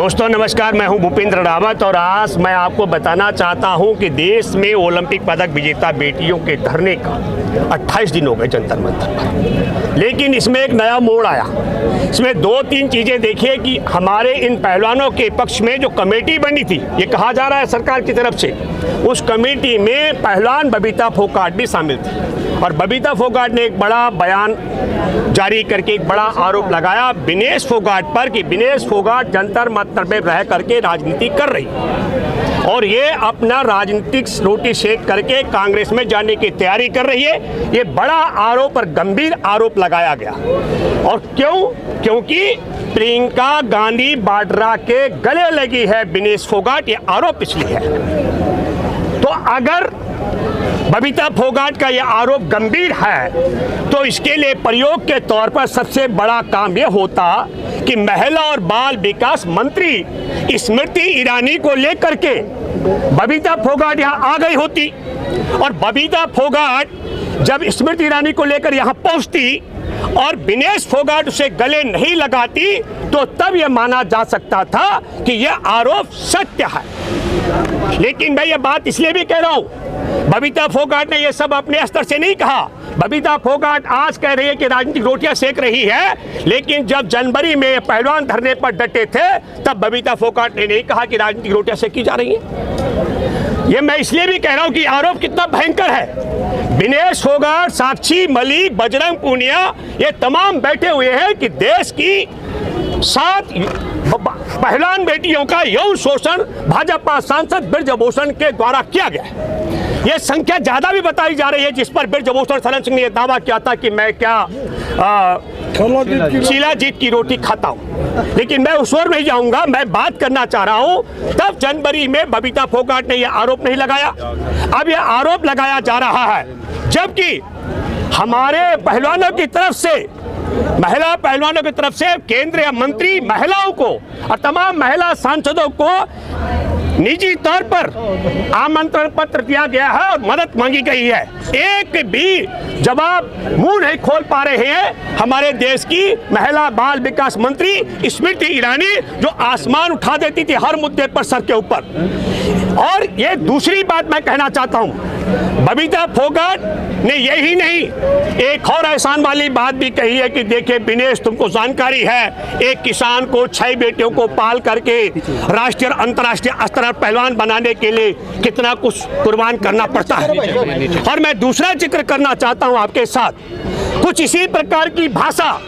दोस्तों नमस्कार, मैं हूं भूपेंद्र रावत और आज मैं आपको बताना चाहता हूं कि देश में ओलंपिक पदक विजेता बेटियों के धरने का 28 दिन हो गए जंतर मंतर पर, लेकिन इसमें एक नया मोड़ आया। इसमें दो तीन चीज़ें देखिए कि हमारे इन पहलवानों के पक्ष में जो कमेटी बनी थी, ये कहा जा रहा है सरकार की तरफ से, उस कमेटी में पहलवान बबीता फोगाट भी शामिल थी और बबीता फोगाट ने एक बड़ा बयान जारी करके एक बड़ा आरोप लगाया विनेश फोगाट पर कि विनेश फोगाट जंतर मंतर में रह करके राजनीति कर रही है और ये अपना राजनीतिक रोटी सेक करके कांग्रेस में जाने की तैयारी कर रही है। ये बड़ा आरोप और गंभीर आरोप लगाया गया। और क्योंकि प्रियंका गांधी वाड्रा के गले लगी है विनेश फोगाट, ये आरोप इसलिए है। तो अगर बबीता फोगाट का यह आरोप गंभीर है तो इसके लिए प्रयोग के तौर पर सबसे बड़ा काम यह होता कि महिला और बाल विकास मंत्री स्मृति ईरानी को लेकर के बबीता फोगाट यहाँ आ गई होती और बबीता फोगाट जब स्मृति ईरानी को लेकर यहाँ पहुँचती और विनेश फोगाट उसे गले नहीं लगाती तो तब यह माना जा सकता था कि यह आरोप सत्य है। लेकिन मैं ये बात इसलिए भी कह रहा हूँ, बबीता फोगाट ने यह सब अपने स्तर से नहीं कहा। बबीता फोगाट आज कह रही है कि राजनीतिक रोटियां सेक रही है, लेकिन जब जनवरी में पहलवान धरने पर डटे थे तब बबीता फोगाट ने नहीं कहा कि राजनीतिक रोटियां सेकी जा रही हैं। ये मैं इसलिए भी कह रहा हूं कि आरोप कितना भयंकर है। विनेश फोगाट, साक्षी मलिक, बजरंग पूनिया, ये तमाम बैठे हुए हैं कि देश की 7 पहलवान बेटियों का यौन शोषण भाजपा सांसद ब्रजभूषण के द्वारा किया गया है। ये संख्या ज्यादा भी बताई जा रही है, जिस पर ब्रजभूषण शरण सिंह ने यह दावा किया था कि मैं क्या शीलाजीत की रोटी खाता हूं। लेकिन मैं उस ओर नहीं जाऊंगा, मैं बात करना चाह रहा हूं तब जनवरी में बबीता फोगाट ने यह आरोप नहीं लगाया। अब यह आरोप लगाया जा रहा है जबकि हमारे पहलवानों की तरफ से, महिला पहलवानों की तरफ से केंद्रीय मंत्री महिलाओं को और तमाम महिला सांसदों को निजी तौर पर आमंत्रण पत्र दिया गया है और मदद मांगी गई है। एक भी जवाब मुंह नहीं खोल पा रहे हैं हमारे देश की महिला बाल विकास मंत्री स्मृति ईरानी, जो आसमान उठा देती थी हर मुद्दे पर सर के ऊपर। और ये दूसरी बात मैं कहना चाहता हूं, बबीता फोगाट ने यही नहीं एक और एहसान वाली बात भी कही है कि देखिए विनेश, तुमको जानकारी है एक किसान को 6 बेटियों को पाल करके राष्ट्रीय और अंतर्राष्ट्रीय स्तर पर पहलवान बनाने के लिए कितना कुछ कुर्बान करना पड़ता है। और मैं दूसरा जिक्र करना चाहता हूं आपके साथ, कुछ इसी प्रकार की भाषा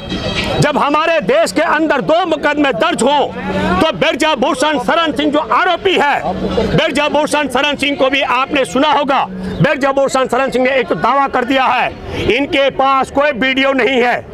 जब हमारे देश के अंदर 2 मुकदमे दर्ज हो तो ब्रजभूषण शरण सिंह जो आरोपी है, ब्रजभूषण शरण सिंह को भी आपने सुना होगा। ब्रजभूषण शरण सिंह ने एक दावा कर दिया है इनके पास कोई वीडियो नहीं है।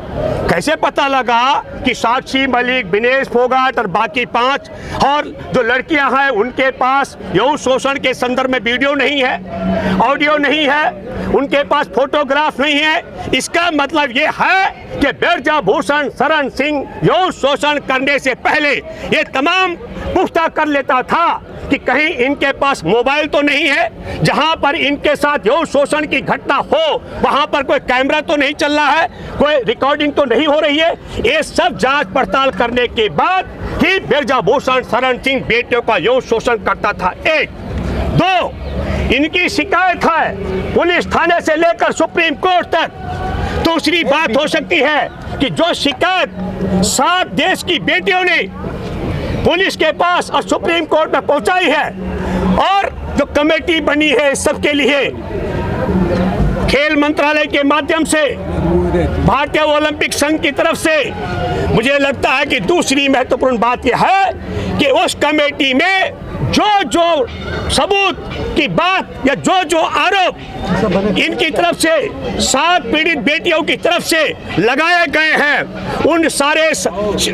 कैसे पता लगा कि साक्षी मलिक, विनेश फोगाट और बाकी 5 और जो लड़कियां हैं उनके पास यौन शोषण के संदर्भ में वीडियो नहीं है, ऑडियो नहीं है, उनके पास फोटोग्राफ नहीं है? इसका मतलब ये है कि ब्रजभूषण शरण सिंह यौन शोषण करने से पहले ये तमाम पुख्ता कर लेता था कि कहीं इनके पास मोबाइल तो नहीं है, जहां पर इनके साथ यौन शोषण की घटना हो वहां पर कोई कैमरा तो नहीं चल रहा है, कोई रिकॉर्डिंग तो नहीं हो रही है। ये सब जांच पड़ताल करने के बाद ही ब्रजभूषण शरण सिंह बेटियों का यौन शोषण करता था। 1, 2 इनकी शिकायत है पुलिस थाने से लेकर सुप्रीम कोर्ट तक। दूसरी बात हो सकती है कि जो शिकायत 7 देश की बेटियों ने पुलिस के पास और सुप्रीम कोर्ट में पहुंचाई है और जो कमेटी बनी है सबके लिए खेल मंत्रालय के माध्यम से, भारतीय ओलंपिक संघ की तरफ से, मुझे लगता है कि दूसरी महत्वपूर्ण बात यह है कि उस कमेटी में जो सबूत की बात या जो आरोप इनकी तरफ से 7 पीड़ित बेटियों की तरफ से लगाए गए हैं, उन सारे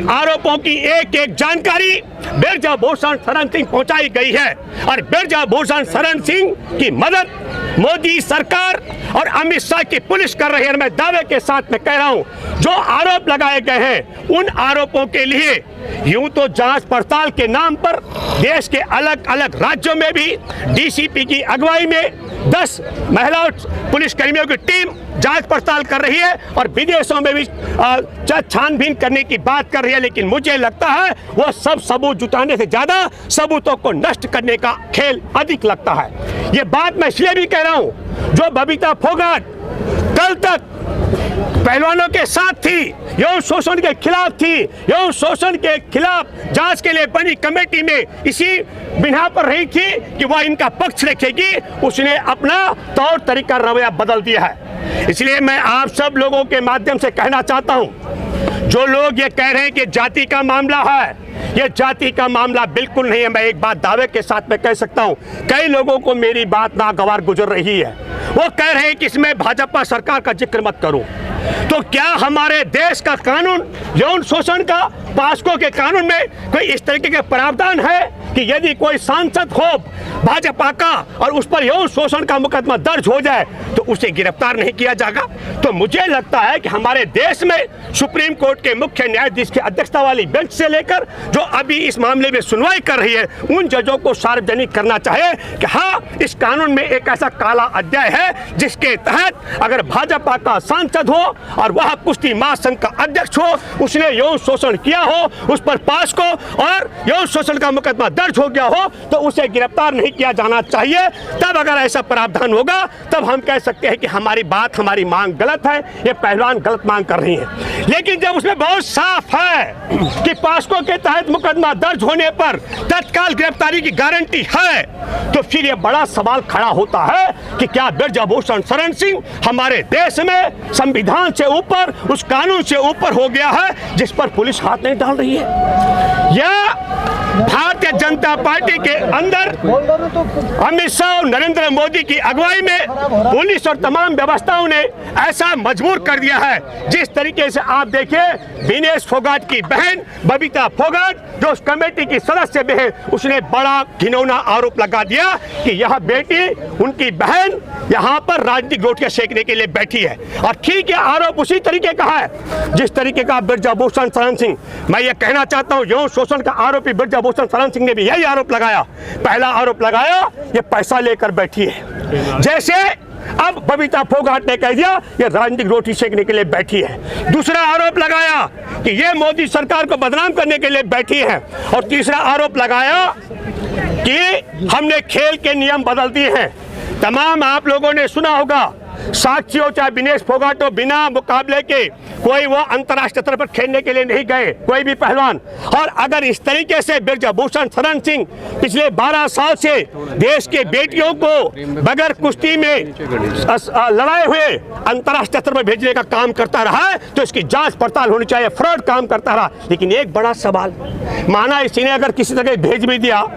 आरोपों की एक जानकारी ब्रजभूषण शरण सिंह पहुंचाई गई है। और ब्रजभूषण शरण सिंह की मदद मोदी सरकार और अमित शाह की पुलिस कर रही है। मैं दावे के साथ में कह रहा हूं, जो आरोप लगाए गए हैं उन आरोपों के लिए यूं तो जांच पड़ताल के नाम पर देश के अलग अलग राज्यों में भी डीसीपी की अगुवाई में 10 महिला पुलिस कर्मियों की टीम जांच पड़ताल कर रही है और विदेशों में भी छानबीन करने की बात कर रही है। लेकिन मुझे लगता है वो सब सबूत जुटाने से ज्यादा सबूतों को नष्ट करने का खेल अधिक लगता है। ये बात मैं इसलिए भी कह रहा हूं, जो बबीता फोगाट कल तक पहलवानों के साथ थी, यौन शोषण के खिलाफ थी, यौन शोषण के खिलाफ जांच के लिए बनी कमेटी में इसी बिना पर रही थी कि वह इनका पक्ष रखेगी, उसने अपना तौर तरीका रवैया बदल दिया है। इसलिए मैं आप सब लोगों के माध्यम से कहना चाहता हूं, जो लोग ये कह रहे हैं कि जाति का मामला है, ये जाति का मामला बिल्कुल नहीं है। मैं एक बात दावे के साथ में कह सकता हूं, कई लोगों को मेरी बात नागवार गुजर रही है। वो कह रहे हैं कि इसमें भाजपा सरकार का जिक्र मत करो। तो क्या हमारे देश का कानून यौन शोषण का, पास्को के कानून में कोई इस तरीके के प्रावधान है कि यदि कोई सांसद हो भाजपा का और उस पर यौन शोषण का मुकदमा दर्ज हो जाए तो उसे गिरफ्तार नहीं किया जाएगा? तो मुझे लगता है कि हमारे देश में सुप्रीम कोर्ट के मुख्य न्यायाधीश की अध्यक्षता वाली बेंच से लेकर जो अभी इस मामले में सुनवाई कर रही है, उन जजों को सार्वजनिक करना चाहिए कि हाँ, इस कानून में एक ऐसा काला अध्याय है जिसके तहत अगर भाजपा का सांसद हो और वह कुश्ती महासंघ का अध्यक्ष हो, उसने यौन शोषण किया हो, उस पर पास्को और यौन शोषण का मुकदमा दर्ज हो गया हो, तो उसे गिरफ्तार नहीं किया जाना चाहिए। तब अगर ऐसा प्रावधान होगा तब हम कह सकते हैं कि हमारी बात, हमारी मांग गलत है, ये पहलवान गलत मांग कर रही है। लेकिन जब उसमें बहुत साफ है कि पास्को के तहत मुकदमा दर्ज होने पर तत्काल गिरफ्तारी की गारंटी है, तो फिर यह बड़ा सवाल खड़ा होता है कि क्या ब्रजभूषण शरण सिंह हमारे देश में संविधान से ऊपर, उस कानून से ऊपर हो गया है जिस पर पुलिस हाथ नहीं डाल रही है? या भारतीय जनता पार्टी के अंदर अमित शाह और नरेंद्र मोदी की अगुवाई में पुलिस और तमाम व्यवस्थाओं ने ऐसा मजबूर कर दिया है। जिस तरीके से आप देखिए, विनेश फोगाट की बहन बबीता फोगाट जो उस कमेटी की सदस्य भी है, उसने बड़ा घिनौना आरोप लगा दिया कि यह बेटी, उनकी बहन यहाँ पर राजनीतिक रोटियां सेकने के लिए बैठी है। और ठीक है, आरोप उसी तरीके का है जिस तरीके का ब्रजभूषण शरण सिंह, मैं ये कहना चाहता हूँ, यौन शोषण का आरोपी ब्रजभूषण शरण सिंह ने भी यही आरोप लगाया। पहला आरोप लगाया ये पैसा लेकर बैठी है, जैसे अब बबीता फोगाट ने कह दिया ये राजनीतिक रोटी सेकने के लिए बैठी है। दूसरा आरोप लगाया कि ये मोदी सरकार को बदनाम करने के लिए बैठी है। और तीसरा आरोप लगाया कि हमने खेल के नियम बदल दिए हैं। तमाम आप लोगों ने सुना होगा, साक्षी हो चाहे विनेश फोगाट हो, बिना मुकाबले के कोई वो अंतर्राष्ट्रीय स्तर पर खेलने के लिए नहीं गए, कोई भी पहलवान। और अगर इस तरीके से ब्रजभूषण शरण सिंह पिछले 12 साल से देश के बेटियों को बगैर कुश्ती में लड़ाए हुए अंतर्राष्ट्रीय स्तर पर भेजने का काम करता रहा है, तो इसकी जांच पड़ताल होनी चाहिए। फ्रॉड काम करता रहा। लेकिन एक बड़ा सवाल, माना इसी ने अगर किसी तरह भेज भी दिया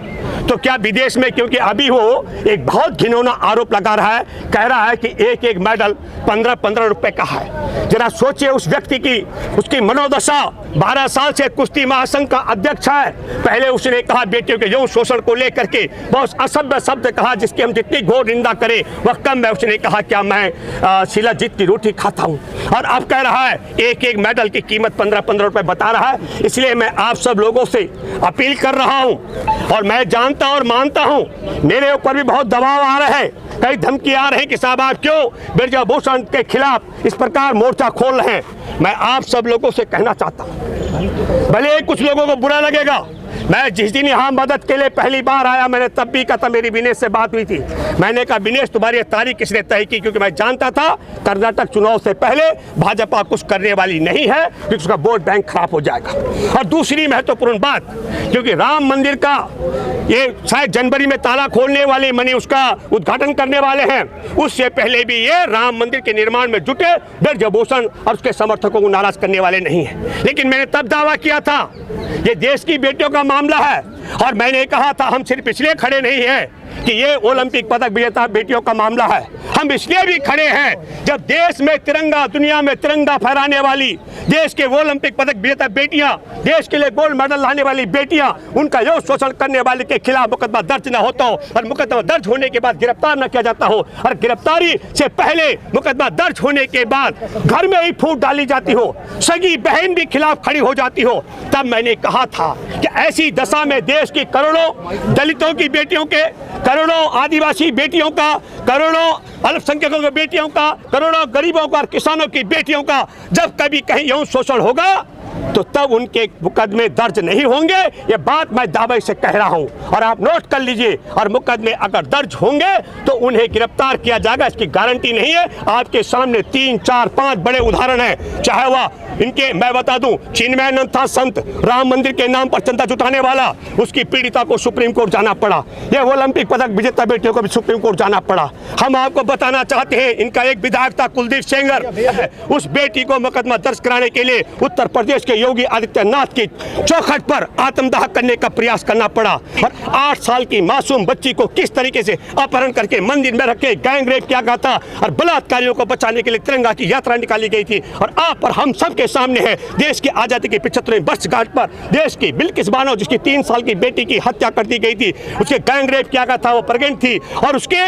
तो क्या विदेश में, क्योंकि अभी वो एक बहुत घिनौना आरोप लगा रहा है, कह रहा है कि एक एक मेडल 15-15 रुपए का है। जरा सोचिए उस व्यक्ति की, उसकी मनोदशा। 12 साल से कुश्ती महासंघ का अध्यक्ष है। पहले उसने कहा बेटियों के यौन शोषण को लेकर के बहुत असभ्य शब्द कहा जिसकी हम जितनी घोर निंदा करें वह कम है। उसने कहा क्या मैं शिलाजीत की रोटी खाता हूँ, और अब कह रहा है एक एक मेडल की कीमत 15-15 रुपए बता रहा है। इसलिए मैं आप सब लोगों से अपील कर रहा हूँ, और मैं जानता और मानता हूँ मेरे ऊपर भी बहुत दबाव आ रहे हैं, कई धमकी आ रहे हैं कि साहब आप क्यों ब्रजभूषण के खिलाफ इस प्रकार मोर्चा खोल रहे हैं। मैं आप सब लोगों से कहना चाहता हूं, भले कुछ लोगों को बुरा लगेगा, मैं जिस दिन यहाँ मदद के लिए पहली बार आया मैंने तब भी कहा था, मेरी विनेश से बात हुई थी, मैंने कहा विनेश तुम्हारी तारीख किसने तय की, क्योंकि मैं जानता था कर्नाटक चुनाव से पहले भाजपा कुछ करने वाली नहीं है क्योंकि उसका वोट बैंक खराब हो जाएगा। और दूसरी महत्वपूर्ण बात, क्योंकि राम मंदिर का ये शायद जनवरी में ताला खोलने वाले मनी उसका उद्घाटन करने वाले हैं, उससे पहले भी ये राम मंदिर के निर्माण में जुटे ब्रजभूषण और उसके समर्थकों को नाराज करने वाले नहीं है। लेकिन मैंने तब दावा किया था ये देश की बेटियों का मामला है, और मैंने कहा था हम सिर्फ इसलिए खड़े नहीं हैं कि ये ओलंपिक पदक विजेता बेटियों का मामला है, हम इसलिए भी खड़े हैं जब देश में तिरंगा, दुनिया में तिरंगा फहराने वाली देश के ओलंपिक पदक विजेता बेटियां, देश के लिए गोल्ड मेडल लाने वाली बेटियां, उनका यौन शोषण करने वाले के खिलाफ मुकदमा दर्ज न होता हो, और मुकदमा दर्ज होने के बाद गिरफ्तार न किया जाता हो, और गिरफ्तारी से पहले मुकदमा दर्ज होने के बाद घर में ही फूट डाली जाती हो, सगी बहन भी खिलाफ खड़ी हो जाती हो, तब मैंने कहा था कि ऐसी दशा में देश की करोड़ों दलितों की बेटियों के करोड़ों आदिवासी बेटियों का, करोड़ों अल्पसंख्यकों की बेटियों का, करोड़ों गरीबों का और किसानों की बेटियों का जब कभी कहीं यौन शोषण होगा तो तब उनके मुकदमे दर्ज नहीं होंगे। ये बात मैं दावे से कह रहा हूं और आप नोट कर लीजिए। और मुकदमे अगर दर्ज होंगे तो उन्हें गिरफ्तार किया जाएगा, इसकी गारंटी नहीं है। आपके सामने 3, 4, 5 बड़े उदाहरण हैं। चाहे वह इनके, मैं बता दूं, चिन्मयानंद था संत, राम मंदिर के नाम पर चंदा जुटाने वाला, उसकी पीड़िता को सुप्रीम कोर्ट जाना पड़ा। ये ओलंपिक पदक विजेता बेटियों को भी सुप्रीम कोर्ट जाना पड़ा। हम आपको बताना चाहते हैं, इनका एक विधायक था कुलदीप सेंगर, उस बेटी को मुकदमा दर्ज कराने के लिए उत्तर प्रदेश के योगी आदित्यनाथ की चौखट पर आत्मदाह करने का प्रयास करना पड़ा। और 8 साल की मासूम बच्ची को किस तरीके से अपहरण करके मंदिर में रख के गैंग रेप किया गया था और बलात्कारियों को बचाने के लिए तिरंगा की यात्रा निकाली गई थी। और आप और हम सब के सामने है देश की आजादी के 75वें वर्षगांठ पर देश की बिल्किस बानो, जिसकी 3 साल की बेटी की हत्या कर दी गई थी, उसके गैंग रेप किया गया था, वो प्रेग्नेंट थी, और उसके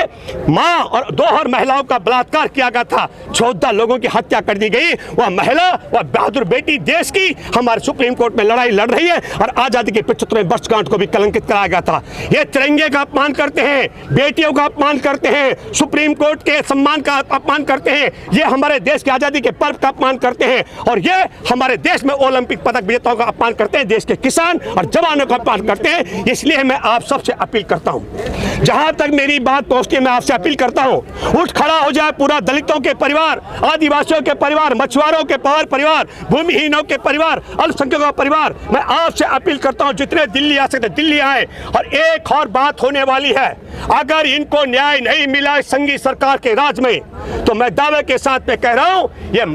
मां और 2 और महिलाओं का बलात्कार किया गया था, 14 लोगों की हत्या कर दी गई। वह महिला, वह बहादुर बेटी देश की हमारे सुप्रीम कोर्ट में लड़ाई लड़ रही है और आजादी के 75वें वर्षगांठ को भी कलंकित कराया गया था। ये तिरंगे का अपमान करते हैं, बेटियों का अपमान करते हैं, सुप्रीम कोर्ट के सम्मान का अपमान करते हैं, ये हमारे देश की आजादी के पर्व का अपमान करते हैं, और ये हमारे देश में ओलंपिक पदक विजेताओं का अपमान करते हैं, देश के किसान और जवानों का अपमान करते हैं। इसलिए मैं आप सबसे अपील करता हूं, जहां तक मेरी बात पहुंचती है, मैं आपसे अपील करता हूं, उठ खड़ा हो जाए पूरा दलितों के परिवार, आदिवासियों के परिवार, मछुआरों के परिवार, भूमिहीनों के परिवार, अल्पसंख्यकों का परिवार। मैं आपसे अपील करता हूं, जितने दिल्ली आ सकते दिल्ली आए। और एक और बात होने वाली है, अगर इनको न्याय नहीं मिला संघी सरकार के राज में, तो मैं दावे के साथ में कह रहा हूं,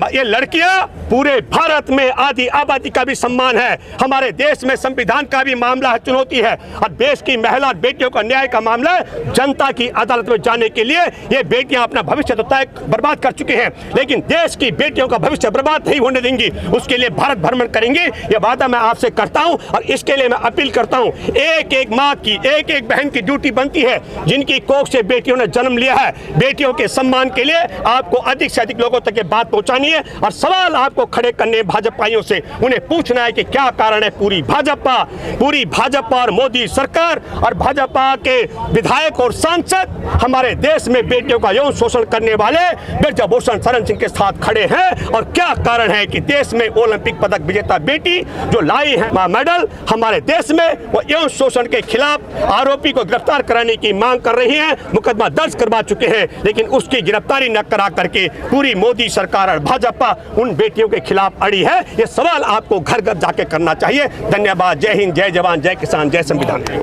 ये लड़कियां पूरे भारत में आधी आबादी का भी सम्मान है, हमारे देश में संविधान का भी मामला है, चुनौती है, और देश की महिला और बेटियों का न्याय का मामला है। जनता की अदालत में जाने के लिए ये बेटियां अपना भविष्य तो तय बर्बाद कर चुके हैं, लेकिन देश की बेटियों का भविष्य बर्बाद नहीं होने देंगी, उसके लिए भारत भ्रमण करेंगे। ये वादा मैं आपसे करता हूं और इसके लिए मैं अपील करता हूं, एक एक माँ की, एक एक बहन की ड्यूटी बनती है, जिनकी कोख से बेटियों ने जन्म लिया है, बेटियों के सम्मान के लिए आपको अधिक से अधिक लोगों तक ये बात पहुंचानी है। और सवाल आपको खड़े करने भाजपाइयों से, उन्हें पूछना है कि क्या कारण है पूरी भाजपा और मोदी सरकार और भाजपा के विधायक और सांसद हमारे देश में बेटियों का यौन शोषण करने वाले ब्रजभूषण शरण सिंह के साथ खड़े हैं, और क्या कारण है कि देश में ओलंपिक पदक विजेता बेटी जो लाई है मेडल हमारे देश में, वो यौन शोषण के खिलाफ आरोपी को गिरफ्तार कराने की मांग कर रही है, मुकदमा दर्ज करवा चुके हैं, लेकिन उसकी गिरफ्तारी न करा करके पूरी मोदी सरकार और भाजपा उन बेटियों के खिलाफ अड़ी है। ये सवाल आपको घर घर जाके करना चाहिए। धन्यवाद। जय हिंद, जय जवान, जय किसान, जय संविधान।